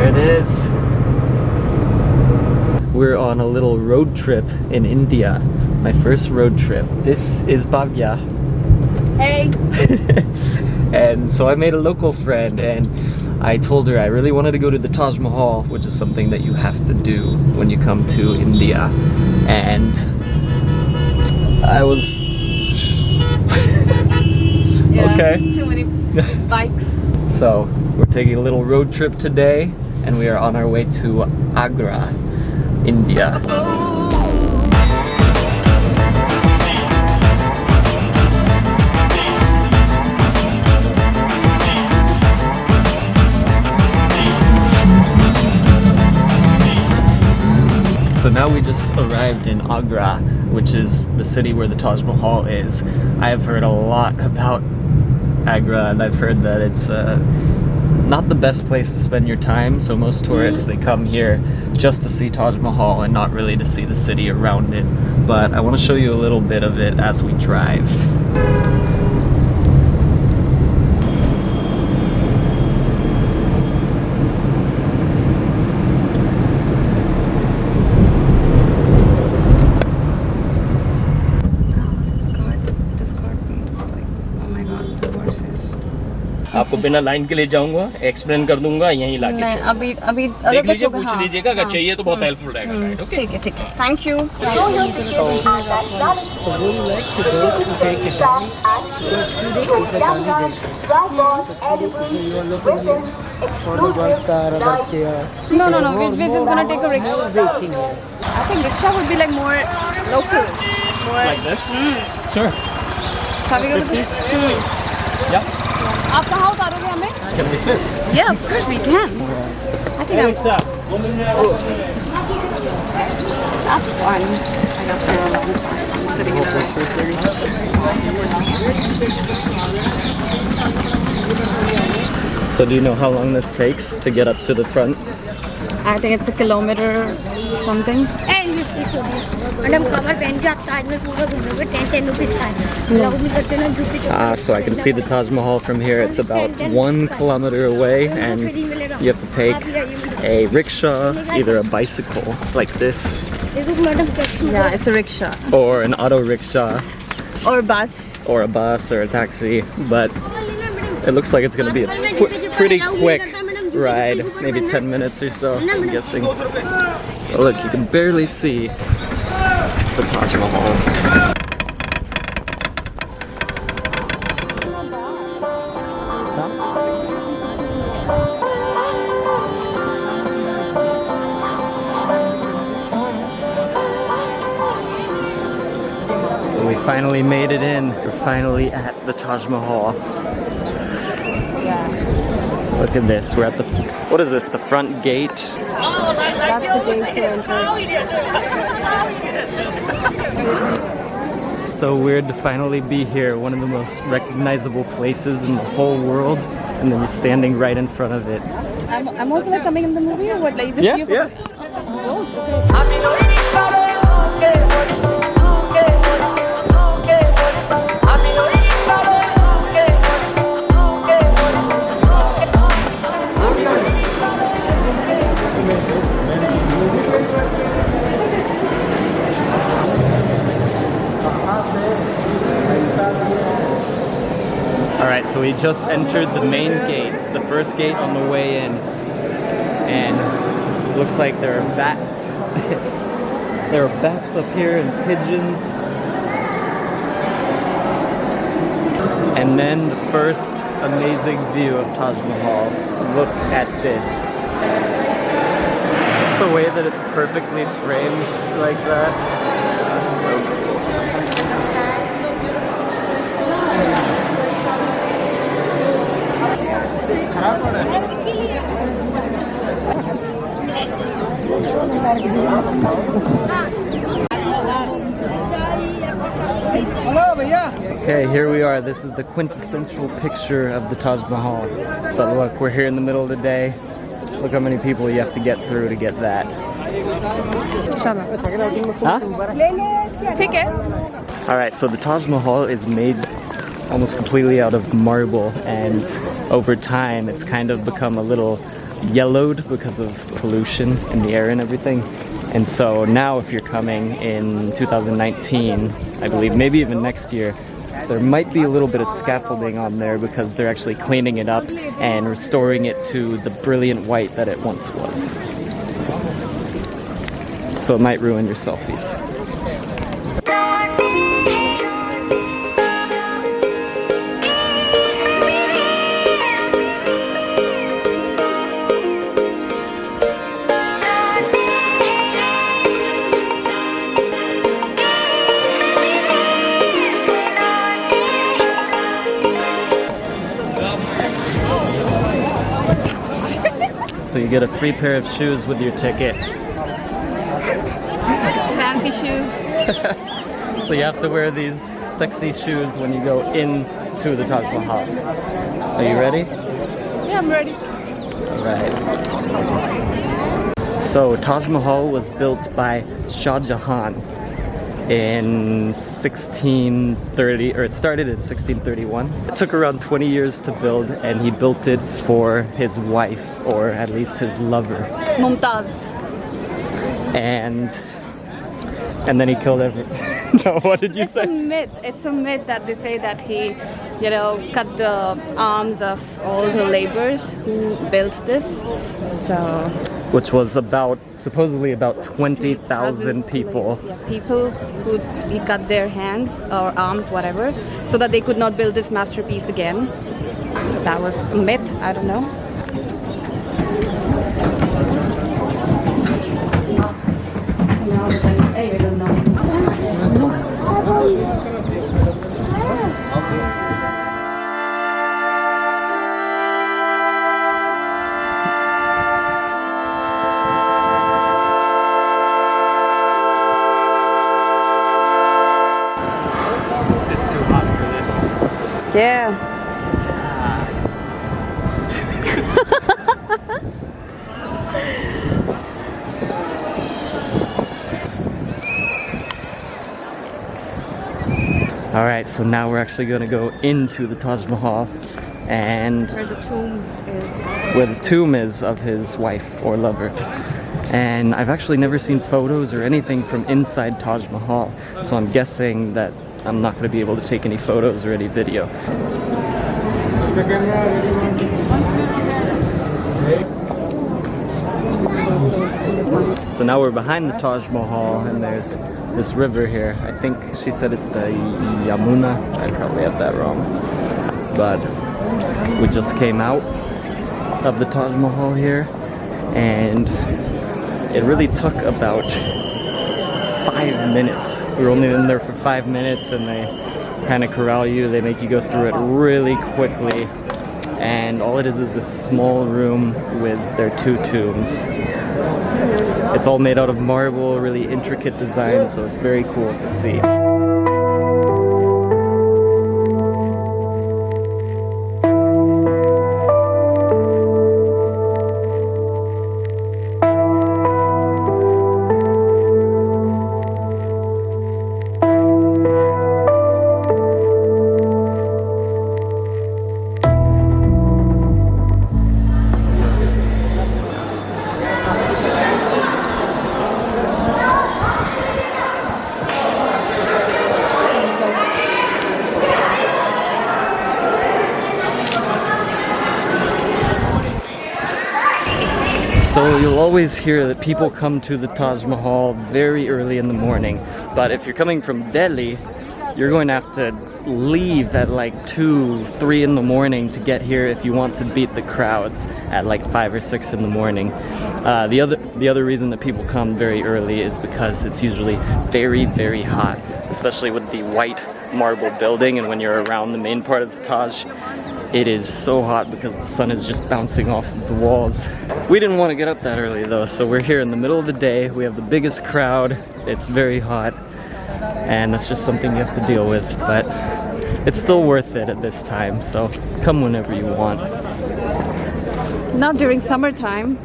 There it is. We're on a little road trip in India. My first road trip. This is Bhavya. Hey! And so I made a local friend and I told her I really wanted to go to the Taj Mahal, which is something that you have to do when you come to India. And I was... Yeah, okay. Too many bikes. So we're taking a little road trip today and we are on our way to Agra, India. So now we just arrived in Agra, which is the city where the Taj Mahal is. I have heard a lot about Agra and I've heard that it's not the best place to spend your time. So most tourists, they come here just to see Taj Mahal and not really to see the city around it. But I want to show you a little bit of it as we drive. आपको बिना line के ले जाऊंगा, explain कर दूंगा, यहीं लाके नहीं, अभी देख लीजिए, पूछ लीजिएगा, अगर चाहिए तो बहुत हेल्पफुल रहेगा गाइड। ओके, ठीक है, ठीक है। Thank you. No, we're just gonna take a rickshaw. I think rickshaw would be like more local. More like this? Sure. Shall we go to this? Yeah. आप कहाँ उतारोगे हमें? Can we fit? Yeah, of course we can. I think I'm... That's fun. I got through a lot. I'm sitting in this for a second. So do you know how long this takes to get up to the front? I think it's a kilometer something. So I can see the Taj Mahal from here. It's about 1 kilometer away and you have to take a rickshaw, either a bicycle like this. Yeah, it's a rickshaw. Or an auto rickshaw. Or bus. Or a bus or a taxi. But it looks like it's going to be a pretty quick ride. Maybe 10 minutes or so, I'm guessing. Oh, look, you can barely see the Taj Mahal. So we finally made it in. We're finally at the Taj Mahal. Look at this. We're at the... What is this? The front gate? That's the gate to enter. It's so weird to finally be here. One of the most recognizable places in the whole world. And then you're standing right in front of it. I'm also like coming in the movie or what? Like, is it Yeah, you? yeah. Oh, Alright, so we just entered the main gate, the first gate on the way in. And it looks like there are bats. There are bats up here and pigeons. And then the first amazing view of Taj Mahal. Look at this. Just the way that it's perfectly framed like that. That's so cool. Okay, here we are. This is the quintessential picture of the Taj Mahal. But look, we're here in the middle of the day. Look how many people you have to get through to get that. Huh? take it. Alright, so the Taj Mahal is made almost completely out of marble, and over time it's kind of become a little yellowed because of pollution in the air and everything. And so now if you're coming in 2019, I believe maybe even next year, there might be a little bit of scaffolding on there because they're actually cleaning it up and restoring it to the brilliant white that it once was. So it might ruin your selfies. So you get a free pair of shoes with your ticket. Fancy shoes. So you have to wear these sexy shoes when you go into the Taj Mahal. Are you ready? Yeah, I'm ready. Alright. So Taj Mahal was built by Shah Jahan in 1630, or it started in 1631. It took around 20 years to build, and he built it for his wife, or at least his lover. Mumtaz. And then he killed everyone. No, what did you It's say? a myth. It's a myth that they say that he, cut the arms of all the laborers who built this. So Which was supposedly about 20,000 people. slaves, yeah, people who he cut their hands or arms, whatever, so that they could not build this masterpiece again. So that was a myth. I don't know. It's too hot for this. Yeah. Alright, so now we're actually going to go into the Taj Mahal, and Where the tomb is. where the tomb is of his wife or lover. And I've actually never seen photos or anything from inside Taj Mahal, so I'm guessing that I'm not going to be able to take any photos or any video. So now we're behind the Taj Mahal, and there's this river here. I think she said it's the Yamuna. I probably have that wrong. But we just came out of the Taj Mahal here, and it really took about 5 minutes. We were only in there for 5 minutes, and they kind of corral you. They make you go through it really quickly. And all it is this small room with their 2 tombs. It's all made out of marble, really intricate design, so it's very cool to see. So you'll always hear that people come to the Taj Mahal very early in the morning, but if you're coming from Delhi, you're going to have to leave at like 2, 3 in the morning to get here if you want to beat the crowds at like 5 or 6 in the morning. The other reason that people come very early is because it's usually very, very hot, especially with the white marble building, and when you're around the main part of the Taj, it is so hot because the sun is just bouncing off of the walls. We didn't want to get up that early though, so we're here in the middle of the day. We have the biggest crowd. It's very hot, and that's just something you have to deal with, but it's still worth it at this time, so come whenever you want. Not during summertime.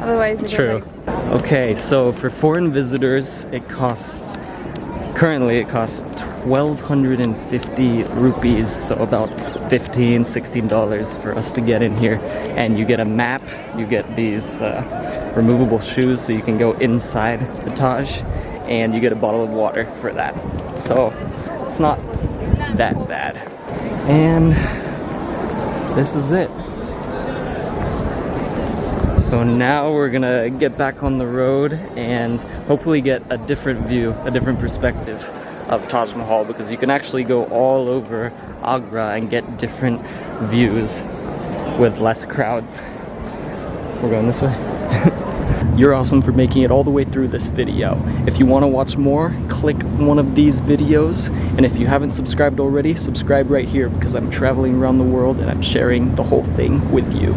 Otherwise, True. Okay, so for foreign visitors, it costs Currently it costs 1,250 rupees, so about $15-16 for us to get in here. And you get a map, you get these removable shoes so you can go inside the Taj, and you get a bottle of water for that. So it's not that bad. And this is it. So now we're gonna get back on the road and hopefully get a different view, a different perspective of Taj Mahal, because you can actually go all over Agra and get different views with less crowds. We're going this way. You're awesome for making it all the way through this video. If you want to watch more, click one of these videos. And if you haven't subscribed already, subscribe right here, because I'm traveling around the world and I'm sharing the whole thing with you.